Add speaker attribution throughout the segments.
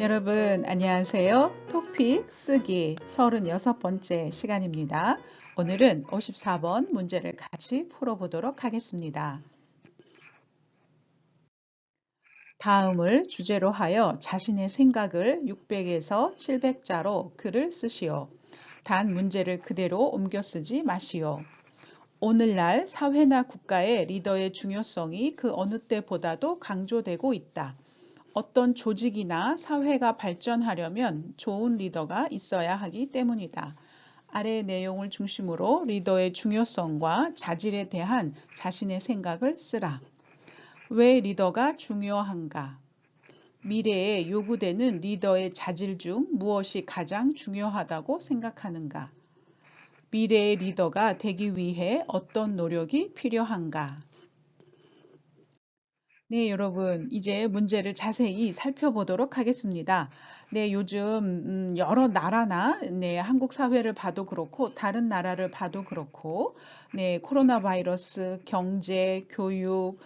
Speaker 1: 여러분 안녕하세요. 토픽 쓰기 36번째 시간입니다. 오늘은 54번 문제를 같이 풀어보도록 하겠습니다. 다음을 주제로 하여 자신의 생각을 600에서 700자로 글을 쓰시오. 단 문제를 그대로 옮겨 쓰지 마시오. 오늘날 사회나 국가의 리더의 중요성이 그 어느 때보다도 강조되고 있다. 어떤 조직이나 사회가 발전하려면 좋은 리더가 있어야 하기 때문이다. 아래 내용을 중심으로 리더의 중요성과 자질에 대한 자신의 생각을 쓰라. 왜 리더가 중요한가? 미래에 요구되는 리더의 자질 중 무엇이 가장 중요하다고 생각하는가? 미래의 리더가 되기 위해 어떤 노력이 필요한가? 네, 여러분, 이제 문제를 자세히 살펴보도록 하겠습니다. 네, 요즘 여러 나라나 한국 사회를 봐도 그렇고 다른 나라를 봐도 그렇고 코로나 바이러스, 경제, 교육,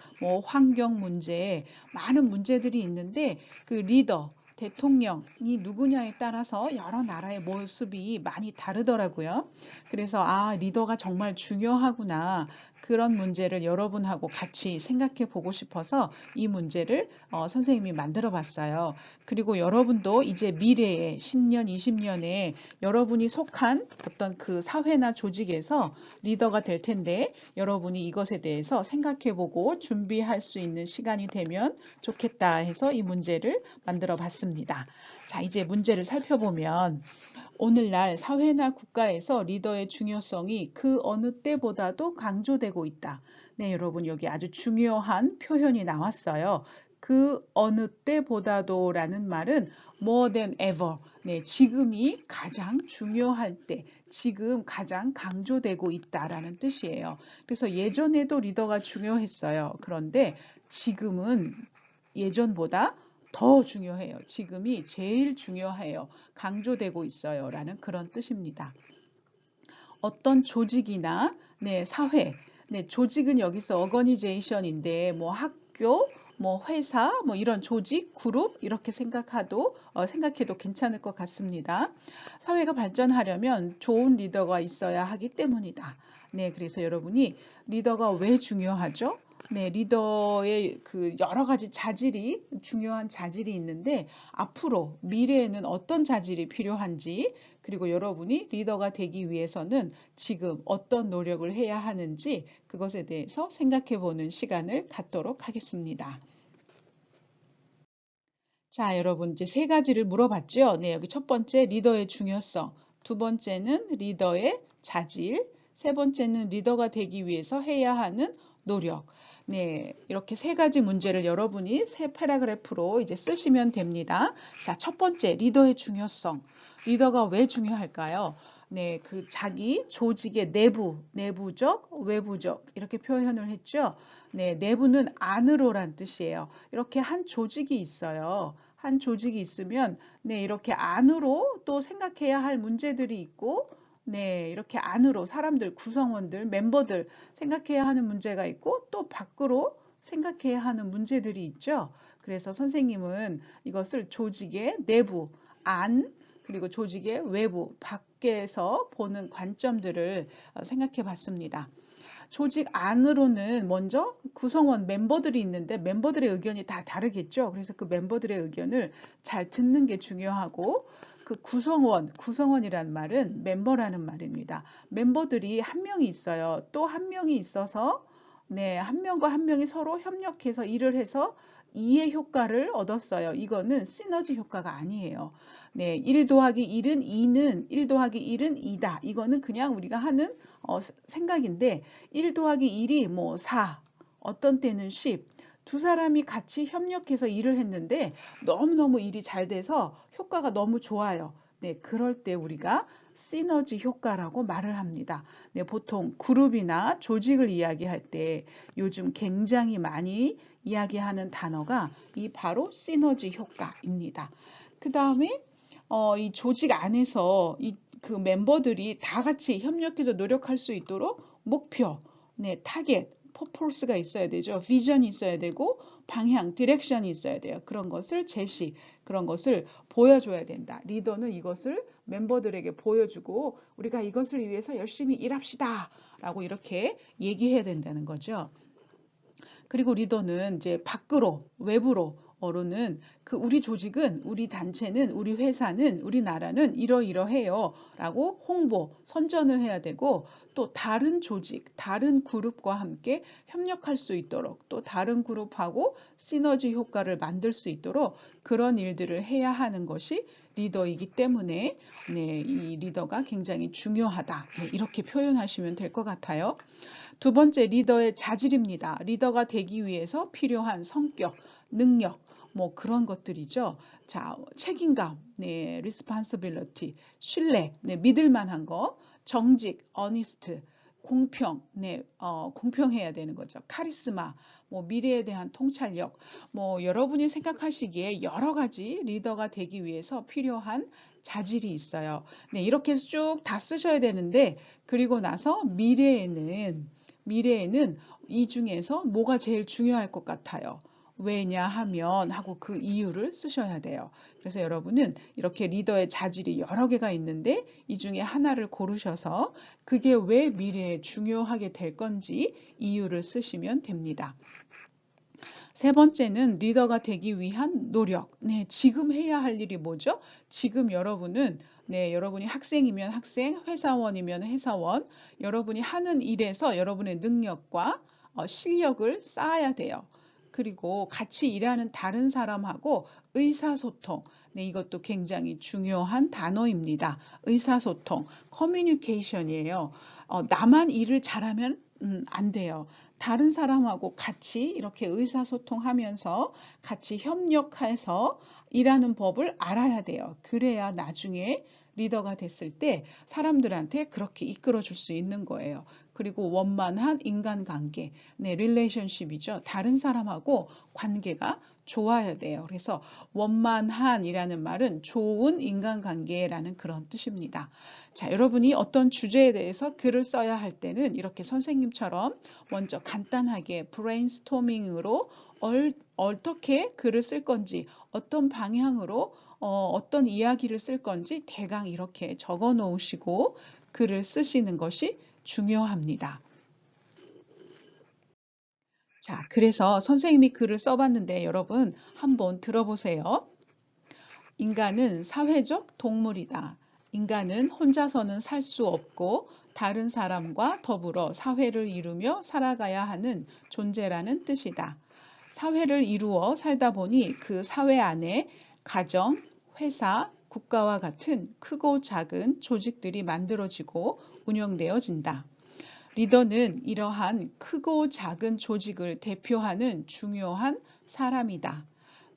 Speaker 1: 환경 문제 많은 문제들이 있는데 그 리더 대통령이 누구냐에 따라서 여러 나라의 모습이 많이 다르더라고요. 그래서 리더가 정말 중요하구나. 그런 문제를 여러분하고 같이 생각해 보고 싶어서 이 문제를 선생님이 만들어 봤어요. 그리고 여러분도 이제 미래에 10년, 20년에 여러분이 속한 어떤 그 사회나 조직에서 리더가 될 텐데 여러분이 이것에 대해서 생각해 보고 준비할 수 있는 시간이 되면 좋겠다 해서 이 문제를 만들어 봤습니다. 자, 이제 문제를 살펴보면 오늘날 사회나 국가에서 리더의 중요성이 그 어느 때보다도 강조되고 있다. 네, 여러분 여기 아주 중요한 표현이 나왔어요. 그 어느 때보다도 라는 말은 more than ever. 네, 지금이 가장 중요할 때, 지금 가장 강조되고 있다라는 뜻이에요. 그래서 예전에도 리더가 중요했어요. 그런데 지금은 예전보다 더 중요해요. 지금이 제일 중요해요. 강조되고 있어요. 라는 그런 뜻입니다. 어떤 조직이나 사회, 조직은 여기서 organization인데 학교, 회사, 이런 조직, 그룹 이렇게 생각해도 괜찮을 것 같습니다. 사회가 발전하려면 좋은 리더가 있어야 하기 때문이다. 네, 그래서 여러분이 리더가 왜 중요하죠? 네, 리더의 그 여러 가지 중요한 자질이 있는데 앞으로 미래에는 어떤 자질이 필요한지 그리고 여러분이 리더가 되기 위해서는 지금 어떤 노력을 해야 하는지 그것에 대해서 생각해 보는 시간을 갖도록 하겠습니다. 자, 여러분 이제 세 가지를 물어봤죠? 네, 여기 첫 번째 리더의 중요성, 두 번째는 리더의 자질, 세 번째는 리더가 되기 위해서 해야 하는 노력. 네, 이렇게 세 가지 문제를 여러분이 세 패러그래프로 이제 쓰시면 됩니다. 자, 첫 번째 리더의 중요성. 리더가 왜 중요할까요? 네, 그 자기 조직의 내부적, 외부적 이렇게 표현을 했죠. 네, 내부는 안으로란 뜻이에요. 이렇게 한 조직이 있어요. 한 조직이 있으면 이렇게 안으로 또 생각해야 할 문제들이 있고 이렇게 안으로 사람들, 구성원들, 멤버들 생각해야 하는 문제가 있고 또 밖으로 생각해야 하는 문제들이 있죠. 그래서 선생님은 이것을 조직의 내부, 안, 그리고 조직의 외부, 밖에서 보는 관점들을 생각해 봤습니다. 조직 안으로는 먼저 구성원 멤버들이 있는데 멤버들의 의견이 다 다르겠죠. 그래서 그 멤버들의 의견을 잘 듣는 게 중요하고 그 구성원이란 말은 멤버라는 말입니다. 멤버들이 한 명이 있어요. 또 한 명이 있어서 한 명과 한 명이 서로 협력해서 일을 해서 이의 효과를 얻었어요. 이거는 시너지 효과가 아니에요. 1 더하기 1은 2는 1 더하기 1은 2다. 이거는 그냥 우리가 하는 생각인데 1 더하기 1이 4, 어떤 때는 10. 두 사람이 같이 협력해서 일을 했는데 너무너무 일이 잘 돼서 효과가 너무 좋아요. 네, 그럴 때 우리가 시너지 효과라고 말을 합니다. 네, 보통 그룹이나 조직을 이야기할 때 요즘 굉장히 많이 이야기하는 단어가 이 바로 시너지 효과입니다. 그 다음에 이 조직 안에서 그 멤버들이 다 같이 협력해서 노력할 수 있도록 목표, 타겟, 퍼포스가 있어야 되죠. 비전이 있어야 되고 방향, 디렉션이 있어야 돼요. 그런 것을 제시, 그런 것을 보여줘야 된다. 리더는 이것을 멤버들에게 보여주고 우리가 이것을 위해서 열심히 일합시다 라고 이렇게 얘기해야 된다는 거죠. 그리고 리더는 이제 밖으로, 외부로, 어로는 그 우리 조직은, 우리 단체는, 우리 회사는, 우리나라는 이러이러해요 라고 홍보, 선전을 해야 되고 또 다른 조직, 다른 그룹과 함께 협력할 수 있도록 또 다른 그룹하고 시너지 효과를 만들 수 있도록 그런 일들을 해야 하는 것이 리더이기 때문에 네, 이 리더가 굉장히 중요하다. 네, 이렇게 표현하시면 될 것 같아요. 두 번째, 리더의 자질입니다. 리더가 되기 위해서 필요한 성격, 능력, 뭐 그런 것들이죠. 자, 책임감, 네, responsibility, 신뢰, 네, 믿을 만한 거, 정직, honest, 공평, 네, 공평해야 되는 거죠. 카리스마, 뭐 미래에 대한 통찰력, 뭐 여러분이 생각하시기에 여러 가지 리더가 되기 위해서 필요한 자질이 있어요. 네, 이렇게 해서 쭉 다 쓰셔야 되는데, 그리고 나서 미래에는 이 중에서 뭐가 제일 중요할 것 같아요. 왜냐하면 하고 그 이유를 쓰셔야 돼요. 그래서 여러분은 이렇게 리더의 자질이 여러 개가 있는데 이 중에 하나를 고르셔서 그게 왜 미래에 중요하게 될 건지 이유를 쓰시면 됩니다. 세 번째는 리더가 되기 위한 노력. 네, 지금 해야 할 일이 뭐죠? 지금 여러분은 네, 여러분이 학생이면 학생, 회사원이면 회사원, 여러분이 하는 일에서 여러분의 능력과 실력을 쌓아야 돼요. 그리고 같이 일하는 다른 사람하고 의사소통. 네, 이것도 굉장히 중요한 단어입니다. 의사소통, 커뮤니케이션이에요. 나만 일을 잘하면 안 돼요. 다른 사람하고 같이 이렇게 의사소통하면서 같이 협력해서 일하는 법을 알아야 돼요. 그래야 나중에 리더가 됐을 때 사람들한테 그렇게 이끌어 줄 수 있는 거예요. 그리고 원만한 인간관계, 네, 릴레이션십이죠. 다른 사람하고 관계가 좋아야 돼요. 그래서 원만한이라는 말은 좋은 인간관계라는 그런 뜻입니다. 자, 여러분이 어떤 주제에 대해서 글을 써야 할 때는 이렇게 선생님처럼 먼저 간단하게 브레인스토밍으로 어떻게 글을 쓸 건지, 어떤 방향으로 어떤 이야기를 쓸 건지 대강 이렇게 적어 놓으시고 글을 쓰시는 것이 중요합니다. 자, 그래서 선생님이 글을 써봤는데 여러분 한번 들어보세요. 인간은 사회적 동물이다. 인간은 혼자서는 살 수 없고 다른 사람과 더불어 사회를 이루며 살아가야 하는 존재라는 뜻이다. 사회를 이루어 살다 보니 그 사회 안에 가정, 회사, 국가와 같은 크고 작은 조직들이 만들어지고 운영되어진다. 리더는 이러한 크고 작은 조직을 대표하는 중요한 사람이다.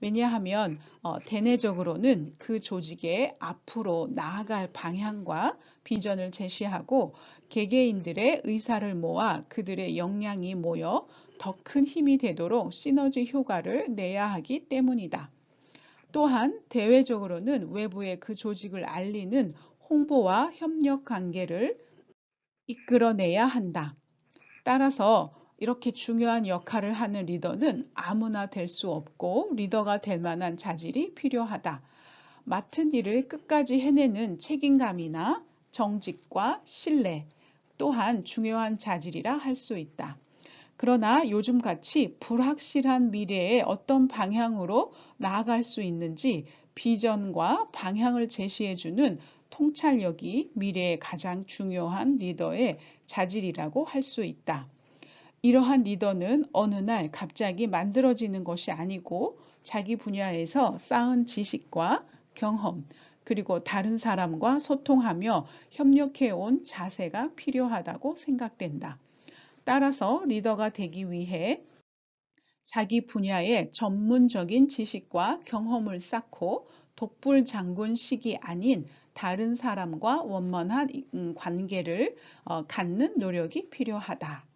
Speaker 1: 왜냐하면 대내적으로는 그 조직의 앞으로 나아갈 방향과 비전을 제시하고 개개인들의 의사를 모아 그들의 역량이 모여 더 큰 힘이 되도록 시너지 효과를 내야 하기 때문이다. 또한 대외적으로는 외부에 그 조직을 알리는 홍보와 협력 관계를 이끌어내야 한다. 따라서 이렇게 중요한 역할을 하는 리더는 아무나 될 수 없고 리더가 될 만한 자질이 필요하다. 맡은 일을 끝까지 해내는 책임감이나 정직과 신뢰 또한 중요한 자질이라 할 수 있다. 그러나 요즘같이 불확실한 미래에 어떤 방향으로 나아갈 수 있는지 비전과 방향을 제시해주는 통찰력이 미래의 가장 중요한 리더의 자질이라고 할 수 있다. 이러한 리더는 어느 날 갑자기 만들어지는 것이 아니고 자기 분야에서 쌓은 지식과 경험, 그리고 다른 사람과 소통하며 협력해온 자세가 필요하다고 생각된다. 따라서 리더가 되기 위해 자기 분야의 전문적인 지식과 경험을 쌓고 독불장군식이 아닌 다른 사람과 원만한 관계를 갖는 노력이 필요하다.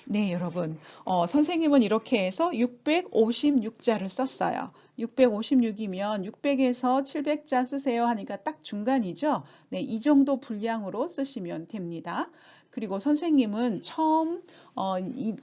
Speaker 1: 네, 여러분. 선생님은 이렇게 해서 656자를 썼어요. 656이면 600에서 700자 쓰세요 하니까 딱 중간이죠. 네, 이 정도 분량으로 쓰시면 됩니다. 그리고 선생님은 처음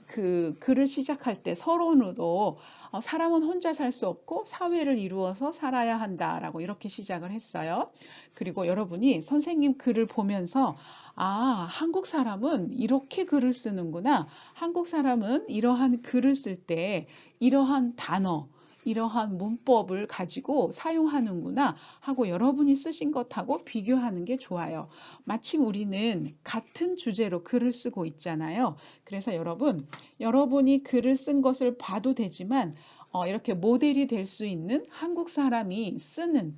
Speaker 1: 그 글을 시작할 때 서론으로 사람은 혼자 살 수 없고 사회를 이루어서 살아야 한다라고 이렇게 시작을 했어요. 그리고 여러분이 선생님 글을 보면서 아, 한국 사람은 이렇게 글을 쓰는구나. 한국 사람은 이러한 글을 쓸 때 이러한 단어, 이러한 문법을 가지고 사용하는구나 하고 여러분이 쓰신 것하고 비교하는 게 좋아요. 마침 우리는 같은 주제로 글을 쓰고 있잖아요. 그래서 여러분이 글을 쓴 것을 봐도 되지만 이렇게 모델이 될 수 있는 한국 사람이 쓰는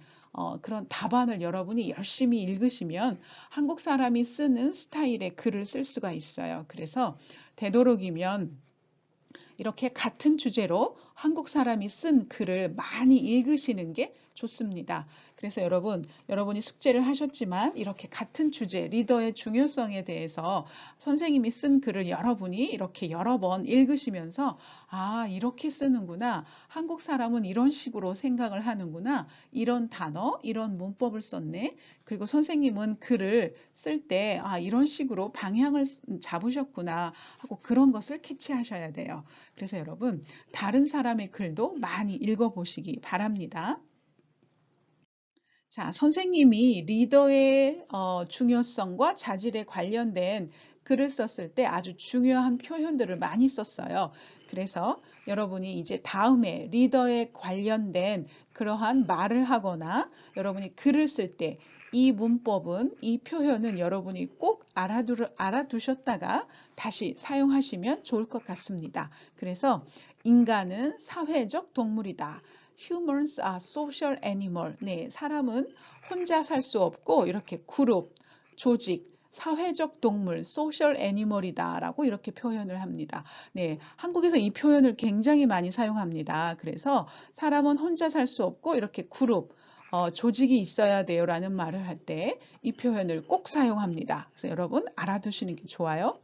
Speaker 1: 그런 답안을 여러분이 열심히 읽으시면 한국 사람이 쓰는 스타일의 글을 쓸 수가 있어요. 그래서 되도록이면 이렇게 같은 주제로 한국 사람이 쓴 글을 많이 읽으시는 게 좋습니다. 그래서 여러분이 숙제를 하셨지만 이렇게 같은 주제, 리더의 중요성에 대해서 선생님이 쓴 글을 여러분이 이렇게 여러 번 읽으시면서 아, 이렇게 쓰는구나. 한국 사람은 이런 식으로 생각을 하는구나. 이런 단어, 이런 문법을 썼네. 그리고 선생님은 글을 쓸 때 아, 이런 식으로 방향을 잡으셨구나 하고 그런 것을 캐치하셔야 돼요. 그래서 여러분, 다른 사람의 글도 많이 읽어보시기 바랍니다. 자, 선생님이 리더의 중요성과 자질에 관련된 글을 썼을 때 아주 중요한 표현들을 많이 썼어요. 그래서 여러분이 이제 다음에 리더에 관련된 그러한 말을 하거나 여러분이 글을 쓸 때 이 문법은, 이 표현은 여러분이 꼭 알아두셨다가 다시 사용하시면 좋을 것 같습니다. 그래서 인간은 사회적 동물이다. Humans are social animal. 네, 사람은 혼자 살 수 없고 이렇게 그룹, 조직, 사회적 동물, social animal이다라고 이렇게 표현을 합니다. 네, 한국에서 이 표현을 굉장히 많이 사용합니다. 그래서 사람은 혼자 살 수 없고 이렇게 그룹, 조직이 있어야 돼요라는 말을 할 때 이 표현을 꼭 사용합니다. 그래서 여러분 알아두시는 게 좋아요.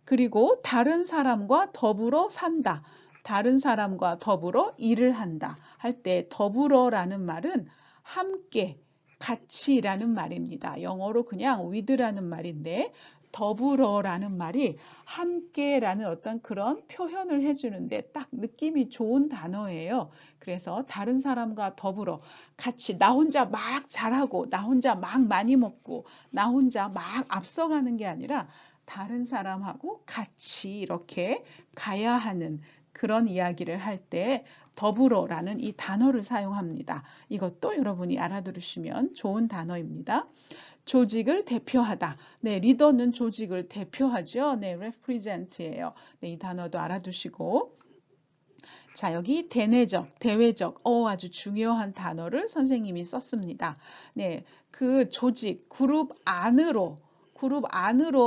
Speaker 1: 그리고 다른 사람과 더불어 산다. 다른 사람과 더불어 일을 한다. 할 때 더불어라는 말은 함께, 같이라는 말입니다. 영어로 그냥 with라는 말인데 더불어라는 말이 함께라는 어떤 그런 표현을 해주는데 딱 느낌이 좋은 단어예요. 그래서 다른 사람과 더불어 같이 나 혼자 막 잘하고 나 혼자 막 많이 먹고 나 혼자 막 앞서가는 게 아니라 다른 사람하고 같이 이렇게 가야 하는 그런 이야기를 할 때 더불어라는 이 단어를 사용합니다. 이것도 여러분이 알아두시면 좋은 단어입니다. 조직을 대표하다. 네, 리더는 조직을 대표하죠. 네, represent예요. 네, 이 단어도 알아두시고. 자, 여기 대내적, 대외적, 아주 중요한 단어를 선생님이 썼습니다. 네, 그 조직, 그룹 안으로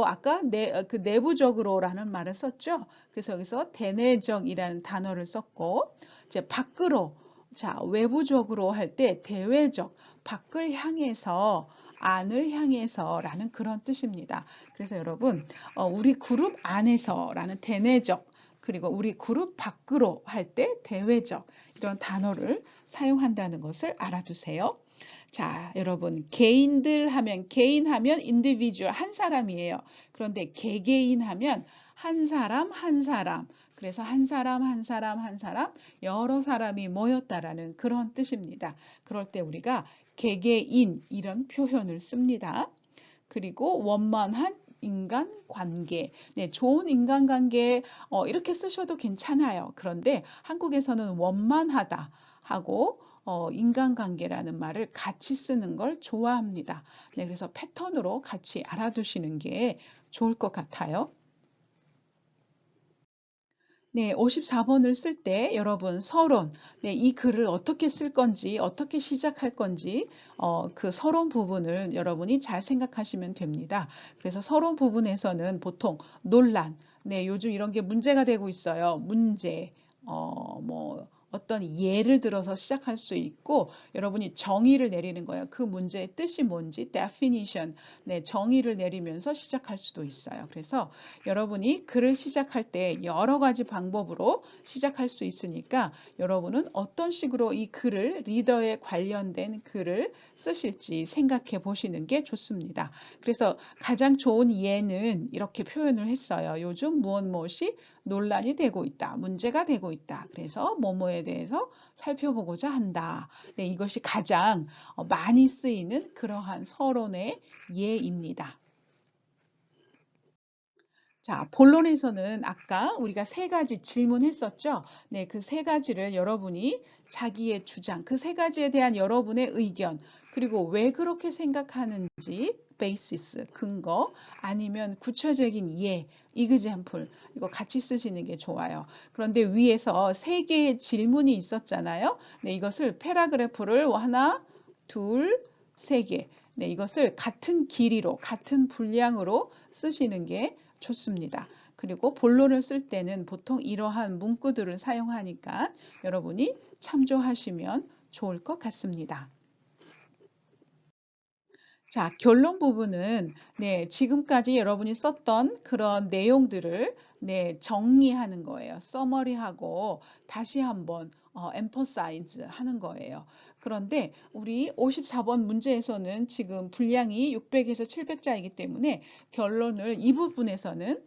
Speaker 1: 아까 그 내부적으로라는 말을 썼죠. 그래서 여기서 대내적이라는 단어를 썼고, 이제 밖으로, 자, 외부적으로 할 때 대외적, 밖을 향해서, 안을 향해서라는 그런 뜻입니다. 그래서 여러분, 우리 그룹 안에서라는 대내적, 그리고 우리 그룹 밖으로 할 때 대외적 이런 단어를 사용한다는 것을 알아두세요. 자, 여러분, 개인 하면 individual 한 사람이에요. 그런데 개개인 하면 한 사람 한 사람. 그래서 한 사람 한 사람 한 사람 여러 사람이 모였다라는 그런 뜻입니다. 그럴 때 우리가 개개인 이런 표현을 씁니다. 그리고 원만한 인간관계. 네, 좋은 인간관계 이렇게 쓰셔도 괜찮아요. 그런데 한국에서는 원만하다 하고 인간관계라는 말을 같이 쓰는 걸 좋아합니다. 네, 그래서 패턴으로 같이 알아두시는 게 좋을 것 같아요. 네, 54번을 쓸 때 여러분 서론, 네, 이 글을 어떻게 쓸 건지, 어떻게 시작할 건지, 그 서론 부분을 여러분이 잘 생각하시면 됩니다. 그래서 서론 부분에서는 보통 논란, 네, 요즘 이런 게 문제가 되고 있어요. 문제, 뭐, 어떤 예를 들어서 시작할 수 있고 여러분이 정의를 내리는 거예요. 그 문제의 뜻이 뭔지 definition, 네, 정의를 내리면서 시작할 수도 있어요. 그래서 여러분이 글을 시작할 때 여러 가지 방법으로 시작할 수 있으니까 여러분은 어떤 식으로 이 글을 리더에 관련된 글을 쓰실지 생각해 보시는 게 좋습니다. 그래서 가장 좋은 예는 이렇게 표현을 했어요. 요즘 무엇 무엇이 논란이 되고 있다. 문제가 되고 있다. 그래서 뭐뭐에 대해서 살펴보고자 한다. 네, 이것이 가장 많이 쓰이는 그러한 서론의 예입니다. 자, 본론에서는 아까 우리가 세 가지 질문했었죠? 네, 그 세 가지를 여러분이 자기의 주장, 그 세 가지에 대한 여러분의 의견, 그리고 왜 그렇게 생각하는지, 베이시스, 근거, 아니면 구체적인 예, 이그잼플, 이거 같이 쓰시는 게 좋아요. 그런데 위에서 세 개의 질문이 있었잖아요. 네, 이것을 패러그래프를 하나, 둘, 세 개. 네, 이것을 같은 길이로, 같은 분량으로 쓰시는 게 좋습니다. 그리고 본론을 쓸 때는 보통 이러한 문구들을 사용하니까 여러분이 참조하시면 좋을 것 같습니다. 자, 결론 부분은 네, 지금까지 여러분이 썼던 그런 내용들을 네, 정리하는 거예요. 서머리하고 다시 한번 emphasize 하는 거예요. 그런데 우리 54번 문제에서는 지금 분량이 600에서 700자이기 때문에 결론을 이 부분에서는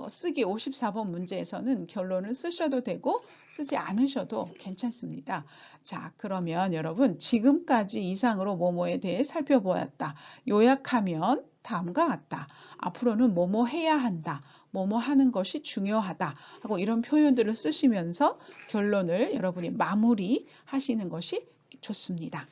Speaker 1: 쓰기 54번 문제에서는 결론을 쓰셔도 되고 쓰지 않으셔도 괜찮습니다. 자, 그러면 여러분 지금까지 이상으로 뭐뭐에 대해 살펴보았다. 요약하면 다음과 같다. 앞으로는 뭐뭐 해야 한다. 뭐뭐 하는 것이 중요하다. 하고 이런 표현들을 쓰시면서 결론을 여러분이 마무리하시는 것이 좋습니다.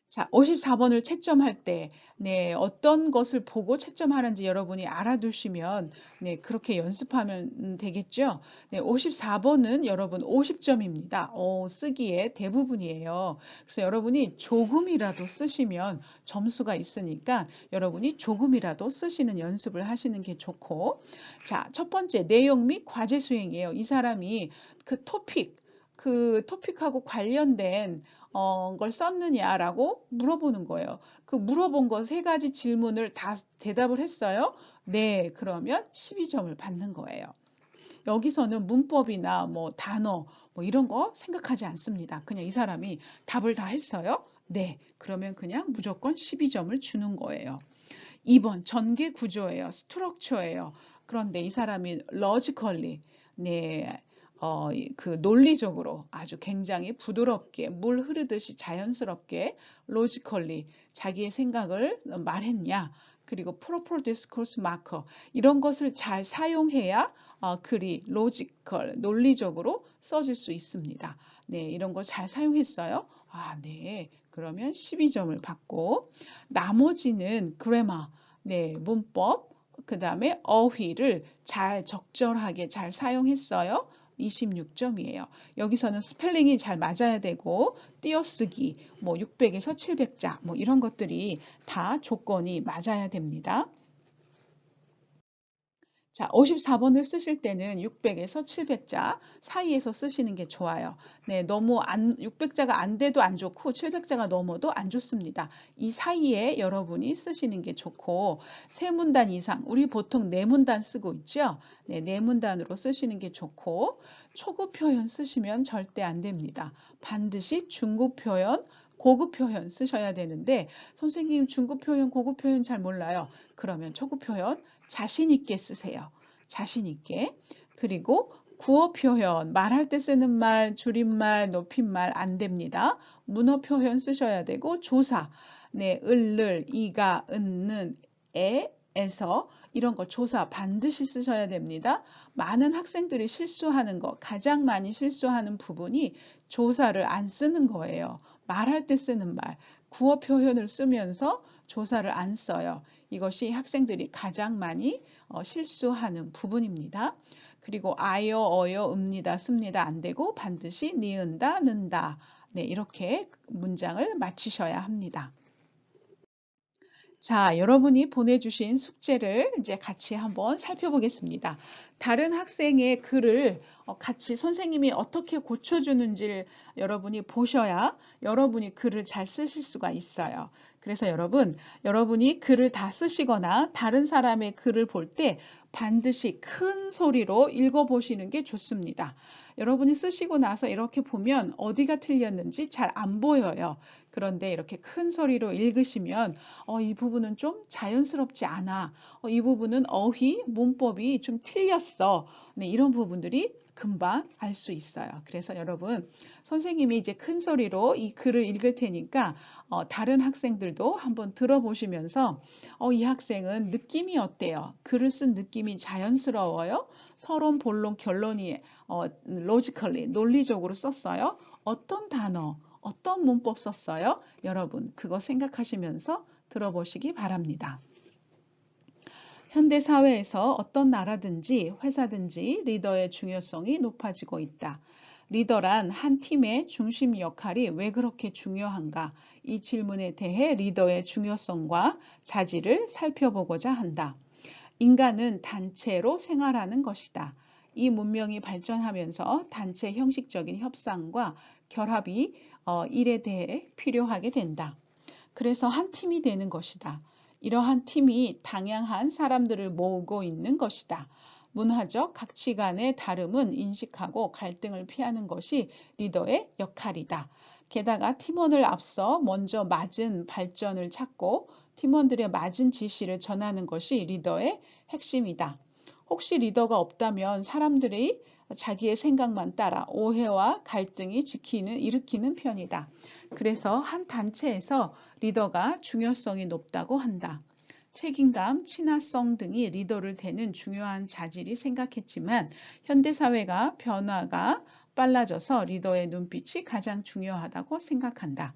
Speaker 1: 자, 54번을 채점할 때, 네, 어떤 것을 보고 채점하는지 여러분이 알아두시면, 네, 그렇게 연습하면 되겠죠? 네, 54번은 여러분 50점입니다. 쓰기에 대부분이에요. 그래서 여러분이 조금이라도 쓰시면 점수가 있으니까 여러분이 조금이라도 쓰시는 연습을 하시는 게 좋고, 자, 첫 번째, 내용 및 과제 수행이에요. 이 사람이 그 토픽하고 관련된 걸 썼느냐라고 물어보는 거예요. 그 물어본 거 세 가지 질문을 다 대답을 했어요. 네, 그러면 12점을 받는 거예요. 여기서는 문법이나 뭐 단어 뭐 이런 거 생각하지 않습니다. 그냥 이 사람이 답을 다 했어요. 네, 그러면 그냥 무조건 12점을 주는 거예요. 2번 전개 구조예요. 스트럭처예요. 그런데 이 사람이 logically 네, 그 논리적으로 아주 굉장히 부드럽게 물 흐르듯이 자연스럽게 logically 자기의 생각을 말했냐. 그리고 proper discourse marker 이런 것을 잘 사용해야 글이 logical 논리적으로 써질 수 있습니다. 네, 이런 거 잘 사용했어요. 아, 네. 그러면 12점을 받고 나머지는 grammar 네, 문법, 그 다음에 어휘를 잘 적절하게 잘 사용했어요. 26점이에요. 여기서는 스펠링이 잘 맞아야 되고 띄어쓰기 뭐 600에서 700자 뭐 이런 것들이 다 조건이 맞아야 됩니다. 자, 54번을 쓰실 때는 600에서 700자 사이에서 쓰시는 게 좋아요. 네, 너무 600자가 안 돼도 안 좋고 700자가 넘어도 안 좋습니다. 이 사이에 여러분이 쓰시는 게 좋고 세 문단 이상, 우리 보통 네 문단 쓰고 있죠? 네, 네 문단으로 쓰시는 게 좋고 초급 표현 쓰시면 절대 안 됩니다. 반드시 중급 표현, 고급 표현 쓰셔야 되는데 선생님 중급 표현, 고급 표현 잘 몰라요. 그러면 초급 표현 자신 있게 쓰세요. 자신 있게. 그리고 구어 표현, 말할 때 쓰는 말, 줄임말, 높임말 안 됩니다. 문어 표현 쓰셔야 되고 조사, 네, 을를, 이가, 은는, 에서 이런 거 조사 반드시 쓰셔야 됩니다. 많은 학생들이 실수하는 거, 가장 많이 실수하는 부분이 조사를 안 쓰는 거예요. 말할 때 쓰는 말, 구어 표현을 쓰면서 조사를 안 써요. 이것이 학생들이 가장 많이 실수하는 부분입니다. 그리고 아여, 어여, 읍니다, 씁니다 안 되고 반드시 니은다, 는다. 네, 이렇게 문장을 마치셔야 합니다. 자, 여러분이 보내주신 숙제를 이제 같이 한번 살펴보겠습니다. 다른 학생의 글을 같이 선생님이 어떻게 고쳐주는지를 여러분이 보셔야 여러분이 글을 잘 쓰실 수가 있어요. 그래서 여러분이 글을 다 쓰시거나 다른 사람의 글을 볼 때 반드시 큰 소리로 읽어보시는 게 좋습니다. 여러분이 쓰시고 나서 이렇게 보면 어디가 틀렸는지 잘 안 보여요. 그런데 이렇게 큰 소리로 읽으시면 이 부분은 좀 자연스럽지 않아. 이 부분은 어휘, 문법이 좀 틀렸어. 네, 이런 부분들이 금방 알 수 있어요. 그래서 여러분, 선생님이 이제 큰 소리로 이 글을 읽을 테니까 다른 학생들도 한번 들어보시면서 이 학생은 느낌이 어때요? 글을 쓴 느낌이 자연스러워요? 서론, 본론, 결론이 logically, 논리적으로 썼어요? 어떤 단어, 어떤 문법 썼어요? 여러분, 그거 생각하시면서 들어보시기 바랍니다. 현대 사회에서 어떤 나라든지 회사든지 리더의 중요성이 높아지고 있다. 리더란 한 팀의 중심 역할이 왜 그렇게 중요한가? 이 질문에 대해 리더의 중요성과 자질을 살펴보고자 한다. 인간은 단체로 생활하는 것이다. 이 문명이 발전하면서 단체 형식적인 협상과 결합이 일에 대해 필요하게 된다. 그래서 한 팀이 되는 것이다. 이러한 팀이 다양한 사람들을 모으고 있는 것이다. 문화적 가치관의 다름은 인식하고 갈등을 피하는 것이 리더의 역할이다. 게다가 팀원을 앞서 먼저 맞은 발전을 찾고 팀원들의 맞은 지시를 전하는 것이 리더의 핵심이다. 혹시 리더가 없다면 사람들이 자기의 생각만 따라 오해와 갈등이 일으키는 편이다. 그래서 한 단체에서 리더가 중요성이 높다고 한다. 책임감, 친화성 등이 리더를 대는 중요한 자질이 생각했지만 현대사회가 변화가 빨라져서 리더의 눈빛이 가장 중요하다고 생각한다.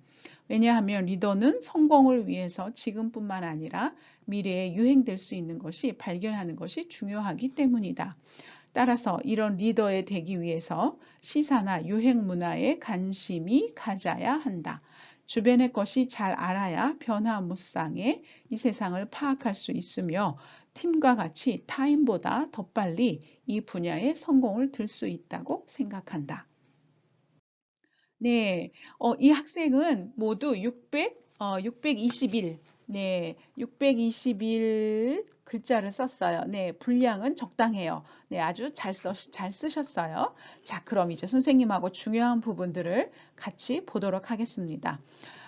Speaker 1: 왜냐하면 리더는 성공을 위해서 지금뿐만 아니라 미래에 유행될 수 있는 것이 발견하는 것이 중요하기 때문이다. 따라서 이런 리더에 되기 위해서 시사나 유행 문화에 관심이 가져야 한다. 주변의 것이 잘 알아야 변화무쌍의 이 세상을 파악할 수 있으며 팀과 같이 타인보다 더 빨리 이 분야의 성공을 들 수 있다고 생각한다. 네, 이 학생은 모두 621, 네, 621 글자를 썼어요. 네, 분량은 적당해요. 네, 아주 잘 쓰셨어요. 자, 그럼 이제 선생님하고 중요한 부분들을 같이 보도록 하겠습니다.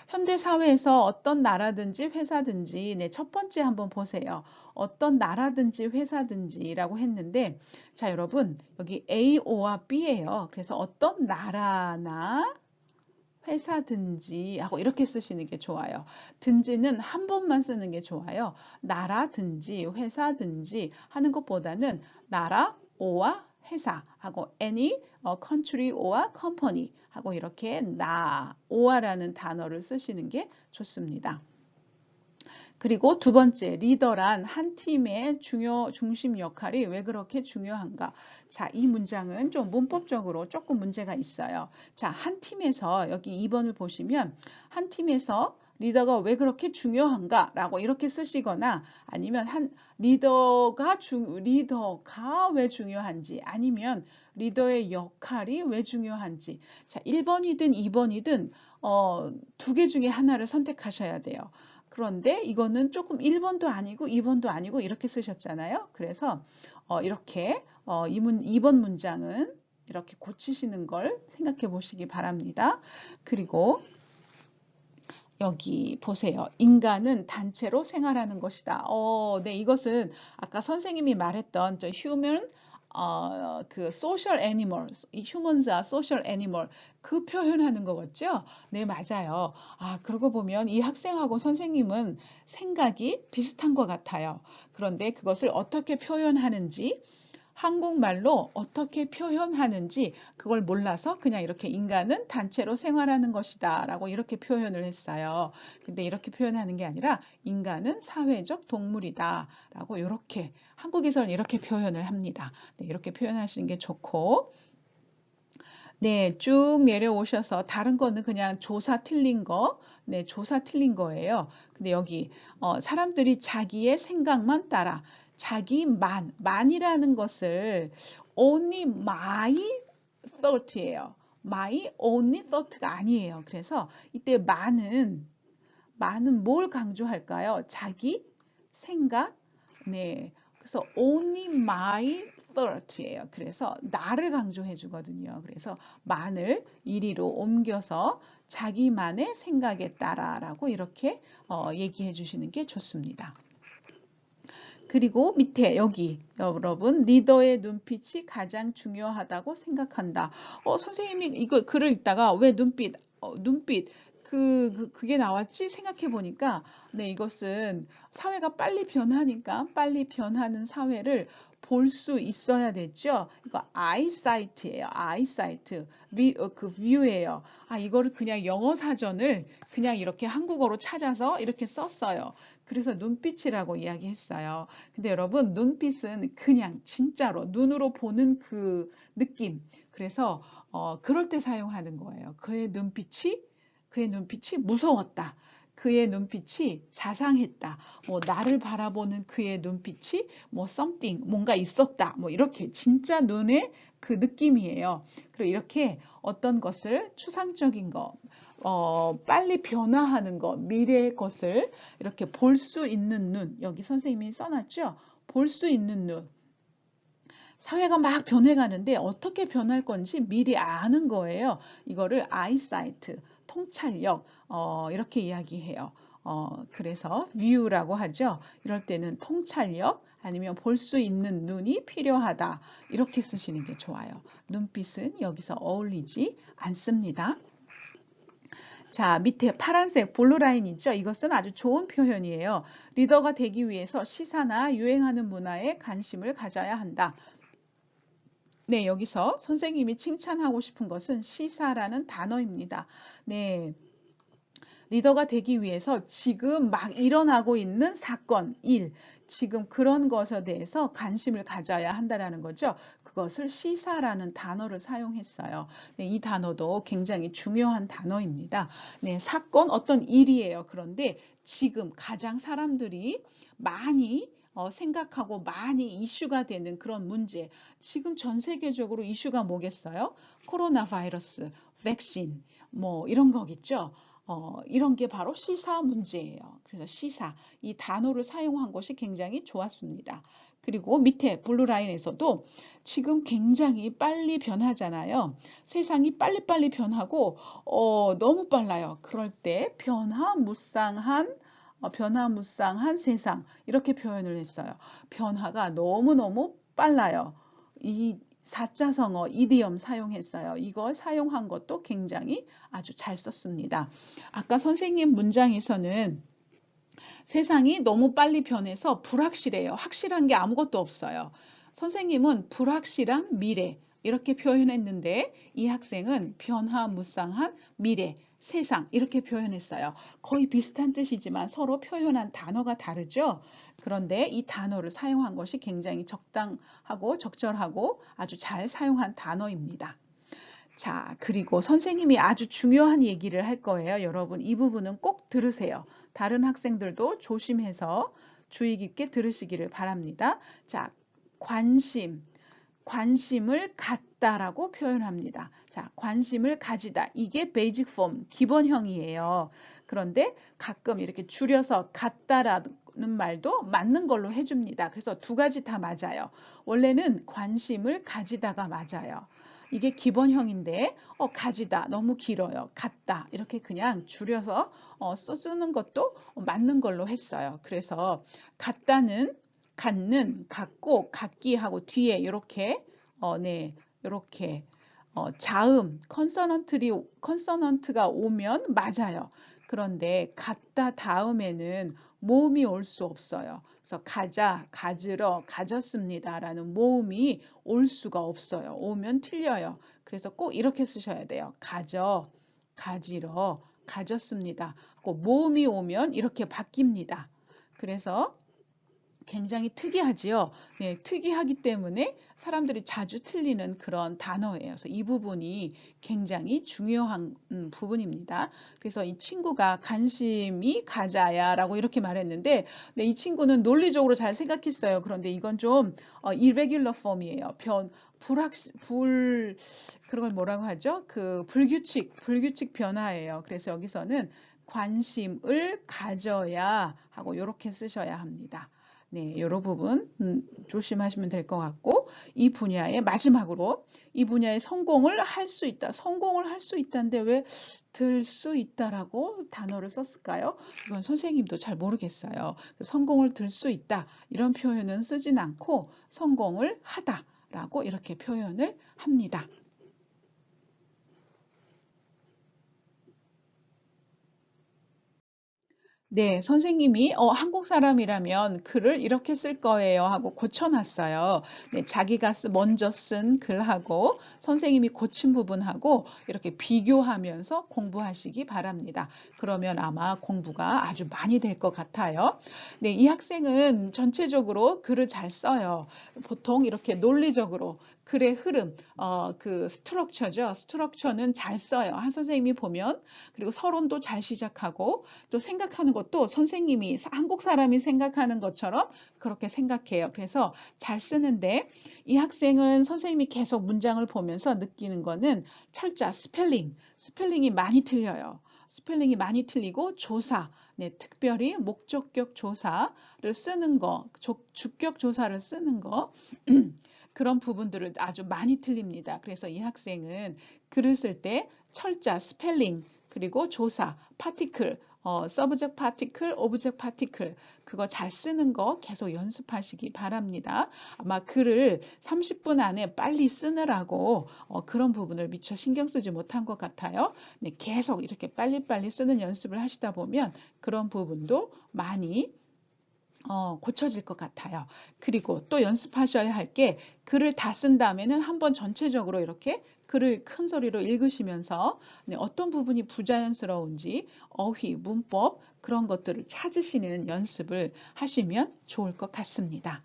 Speaker 1: 현대 사회에서 어떤 나라든지 회사든지, 네, 첫 번째 한번 보세요. 어떤 나라든지 회사든지라고 했는데, 자, 여러분, 여기 A와 B예요. 그래서 어떤 나라나 회사든지 하고 이렇게 쓰시는 게 좋아요. 든지는 한 번만 쓰는 게 좋아요. 나라든지 회사든지 하는 것보다는 나라 오와 회사 하고 any country or company 하고 이렇게 오아라는 단어를 쓰시는 게 좋습니다. 그리고 두 번째, 리더란 한 팀의 중심 역할이 왜 그렇게 중요한가? 자, 이 문장은 좀 문법적으로 조금 문제가 있어요. 자, 한 팀에서 여기 2번을 보시면 한 팀에서 리더가 왜 그렇게 중요한가? 라고 이렇게 쓰시거나 아니면 리더가 왜 중요한지 아니면 리더의 역할이 왜 중요한지. 자, 1번이든 2번이든 두 개 중에 하나를 선택하셔야 돼요. 그런데 이거는 조금 1번도 아니고 2번도 아니고 이렇게 쓰셨잖아요. 그래서 이렇게 2번 문장은 이렇게 고치시는 걸 생각해 보시기 바랍니다. 그리고 여기 보세요. 인간은 단체로 생활하는 것이다. 네, 이것은 아까 선생님이 말했던 저 human 그 social animal, humans are social animal 그 표현하는 거겠죠? 네, 맞아요. 그러고 보면 이 학생하고 선생님은 생각이 비슷한 것 같아요. 그런데 그것을 어떻게 표현하는지 한국말로 어떻게 표현하는지 그걸 몰라서 그냥 이렇게 인간은 단체로 생활하는 것이다 라고 이렇게 표현을 했어요. 근데 이렇게 표현하는 게 아니라 인간은 사회적 동물이다 라고 이렇게 한국에서는 이렇게 표현을 합니다. 네, 이렇게 표현하시는 게 좋고 네, 쭉 내려오셔서 다른 거는 그냥 조사 틀린 거, 네, 조사 틀린 거예요. 근데 여기 사람들이 자기의 생각만 따라 만이라는 것을 only my thought예요. my only thought가 아니에요. 그래서 이때 많은 뭘 강조할까요? 자기 생각. 네. 그래서 only my thought예요. 그래서 나를 강조해 주거든요. 그래서 만을 이리로 옮겨서 자기만의 생각에 따라라고 이렇게 얘기해 주시는 게 좋습니다. 그리고 밑에 여기 여러분 리더의 눈빛이 가장 중요하다고 생각한다. 선생님이 이거 글을 읽다가 왜 눈빛 그게 나왔지 생각해 보니까 네 이것은 사회가 빨리 변하니까 빨리 변하는 사회를 볼 수 있어야 됐죠. 이거 eyesight예요. eyesight 그 view예요. 이거를 그냥 영어 사전을 그냥 이렇게 한국어로 찾아서 이렇게 썼어요. 그래서 눈빛이라고 이야기했어요. 근데 여러분 눈빛은 그냥 진짜로 눈으로 보는 그 느낌. 그래서 그럴 때 사용하는 거예요. 그의 눈빛이 무서웠다. 그의 눈빛이 자상했다. 뭐 나를 바라보는 그의 눈빛이 뭐 something 뭔가 있었다. 뭐 이렇게 진짜 눈의 그 느낌이에요. 그리고 이렇게 어떤 것을 추상적인 거, 빨리 변화하는 것, 미래의 것을 이렇게 볼 수 있는 눈. 여기 선생님이 써놨죠? 볼 수 있는 눈. 사회가 막 변해가는데 어떻게 변할 건지 미리 아는 거예요. 이거를 eyesight, 통찰력, 이렇게 이야기해요. 그래서 view라고 하죠. 이럴 때는 통찰력 아니면 볼 수 있는 눈이 필요하다. 이렇게 쓰시는 게 좋아요. 눈빛은 여기서 어울리지 않습니다. 자, 밑에 파란색 블루 라인 있죠? 이것은 아주 좋은 표현이에요. 리더가 되기 위해서 시사나 유행하는 문화에 관심을 가져야 한다. 네, 여기서 선생님이 칭찬하고 싶은 것은 시사라는 단어입니다. 네, 리더가 되기 위해서 지금 막 일어나고 있는 사건, 일, 지금 그런 것에 대해서 관심을 가져야 한다는 거죠. 그것을 시사라는 단어를 사용했어요. 네, 이 단어도 굉장히 중요한 단어입니다. 네, 사건 어떤 일이에요. 그런데 지금 가장 사람들이 많이 생각하고 많이 이슈가 되는 그런 문제. 지금 전 세계적으로 이슈가 뭐겠어요? 코로나 바이러스, 백신, 뭐 이런 거겠죠. 이런 게 바로 시사 문제예요. 그래서 시사, 이 단어를 사용한 것이 굉장히 좋았습니다. 그리고 밑에 블루라인에서도 지금 굉장히 빨리 변하잖아요. 세상이 빨리빨리 변하고 너무 빨라요. 그럴 때 변화무쌍한 세상 이렇게 표현을 했어요. 변화가 너무너무 빨라요. 이 사자성어 이디엄 사용했어요. 이거 사용한 것도 굉장히 아주 잘 썼습니다. 아까 선생님 문장에서는 세상이 너무 빨리 변해서 불확실해요. 확실한 게 아무것도 없어요. 선생님은 불확실한 미래 이렇게 표현했는데 이 학생은 변화무쌍한 미래, 세상 이렇게 표현했어요. 거의 비슷한 뜻이지만 서로 표현한 단어가 다르죠. 그런데 이 단어를 사용한 것이 굉장히 적당하고 적절하고 아주 잘 사용한 단어입니다. 자, 그리고 선생님이 아주 중요한 얘기를 할 거예요. 여러분, 이 부분은 꼭 들으세요. 다른 학생들도 조심해서 주의 깊게 들으시기를 바랍니다. 자, 관심을 갖다라고 표현합니다. 자, 관심을 가지다. 이게 베이직 폼, 기본형이에요. 그런데 가끔 이렇게 줄여서 갖다라는 말도 맞는 걸로 해줍니다. 그래서 두 가지 다 맞아요. 원래는 관심을 가지다가 맞아요. 이게 기본형인데 가지다 너무 길어요. 갖다 이렇게 그냥 줄여서 쓰는 것도 맞는 걸로 했어요. 그래서 갖다는 갖는, 갖고, 갖기 하고 뒤에 이렇게 네, 이렇게 자음, 컨서넌트가 오면 맞아요. 그런데 갖다 다음에는 모음이 올 수 없어요. 그래서 가지러, 가졌습니다라는 모음이 올 수가 없어요. 오면 틀려요. 그래서 꼭 이렇게 쓰셔야 돼요. 가지러, 가졌습니다. 꼭 모음이 오면 이렇게 바뀝니다. 그래서 굉장히 특이하지요. 네, 특이하기 때문에 사람들이 자주 틀리는 그런 단어예요. 그래서 이 부분이 굉장히 중요한 부분입니다. 그래서 이 친구가 관심이 가자야라고 이렇게 말했는데, 네, 이 친구는 논리적으로 잘 생각했어요. 그런데 이건 좀 irregular form이에요. 그런 걸 뭐라고 하죠? 그 불규칙 변화예요. 그래서 여기서는 관심을 가져야 하고 이렇게 쓰셔야 합니다. 네, 이런 부분 조심하시면 될 것 같고, 이 분야의 마지막으로 이 분야에 성공을 할 수 있다. 성공을 할 수 있다인데 왜 들 수 있다라고 단어를 썼을까요? 이건 선생님도 잘 모르겠어요. 성공을 들 수 있다. 이런 표현은 쓰진 않고 성공을 하다라고 이렇게 표현을 합니다. 네, 선생님이 한국 사람이라면 글을 이렇게 쓸 거예요 하고 고쳐놨어요. 네, 자기가 먼저 쓴 글하고 선생님이 고친 부분하고 이렇게 비교하면서 공부하시기 바랍니다. 그러면 아마 공부가 아주 많이 될 것 같아요. 네, 이 학생은 전체적으로 글을 잘 써요. 보통 이렇게 논리적으로 글의 흐름, 그 스트럭처죠. 스트럭처는 잘 써요. 한 선생님이 보면. 그리고 서론도 잘 시작하고 또 생각하는 것도 선생님이 한국 사람이 생각하는 것처럼 그렇게 생각해요. 그래서 잘 쓰는데 이 학생은 선생님이 계속 문장을 보면서 느끼는 거는 철자, 스펠링이 많이 틀려요. 스펠링이 많이 틀리고 조사, 네, 특별히 목적격 조사를 쓰는 거, 주격 조사를 쓰는 거 그런 부분들을 아주 많이 틀립니다. 그래서 이 학생은 글을 쓸 때 철자, 스펠링, 그리고 조사, 파티클, subject particle, object particle 그거 잘 쓰는 거 계속 연습하시기 바랍니다. 아마 글을 30분 안에 빨리 쓰느라고 그런 부분을 미처 신경 쓰지 못한 것 같아요. 네, 계속 이렇게 빨리빨리 쓰는 연습을 하시다 보면 그런 부분도 많이 고쳐질 것 같아요. 그리고 또 연습하셔야 할 게 글을 다 쓴 다음에는 한번 전체적으로 이렇게 글을 큰 소리로 읽으시면서 네, 어떤 부분이 부자연스러운지 어휘, 문법 그런 것들을 찾으시는 연습을 하시면 좋을 것 같습니다.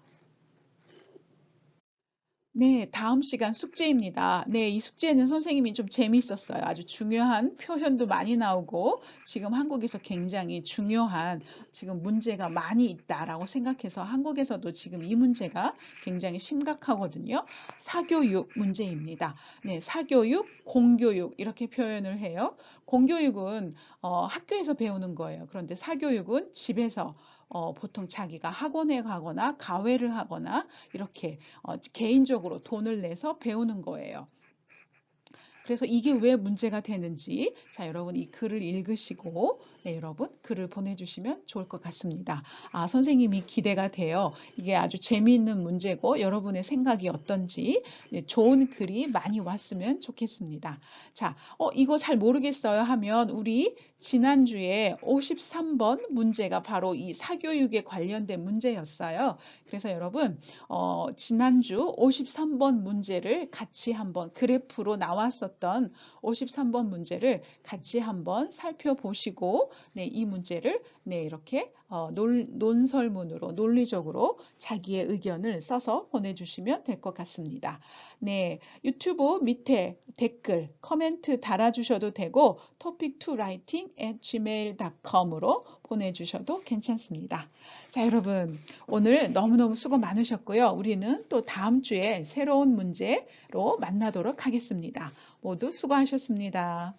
Speaker 1: 네, 다음 시간 숙제입니다. 네, 이 숙제는 선생님이 좀 재밌었어요. 아주 중요한 표현도 많이 나오고 지금 한국에서 굉장히 중요한 지금 문제가 많이 있다라고 생각해서 한국에서도 지금 이 문제가 굉장히 심각하거든요. 사교육 문제입니다. 네, 사교육, 공교육 이렇게 표현을 해요. 공교육은 학교에서 배우는 거예요. 그런데 사교육은 집에서 보통 자기가 학원에 가거나 과외를 하거나 이렇게 개인적으로 돈을 내서 배우는 거예요. 그래서 이게 왜 문제가 되는지 자 여러분 이 글을 읽으시고 네, 여러분 글을 보내주시면 좋을 것 같습니다. 선생님이 기대가 돼요. 이게 아주 재미있는 문제고 여러분의 생각이 어떤지 네, 좋은 글이 많이 왔으면 좋겠습니다. 자, 이거 잘 모르겠어요 하면 우리 지난주에 53번 문제가 바로 이 사교육에 관련된 문제였어요. 그래서 여러분 지난주 53번 문제를 같이 한번 그래프로 나왔었던 53번 문제를 같이 한번 살펴보시고 네, 이 문제를 네, 이렇게 논설문으로 논리적으로 자기의 의견을 써서 보내주시면 될 것 같습니다. 네, 유튜브 밑에 댓글, 코멘트 달아주셔도 되고 topic2writing@gmail.com으로 보내주셔도 괜찮습니다. 자, 여러분 오늘 너무너무 수고 많으셨고요. 우리는 또 다음 주에 새로운 문제로 만나도록 하겠습니다. 모두 수고하셨습니다.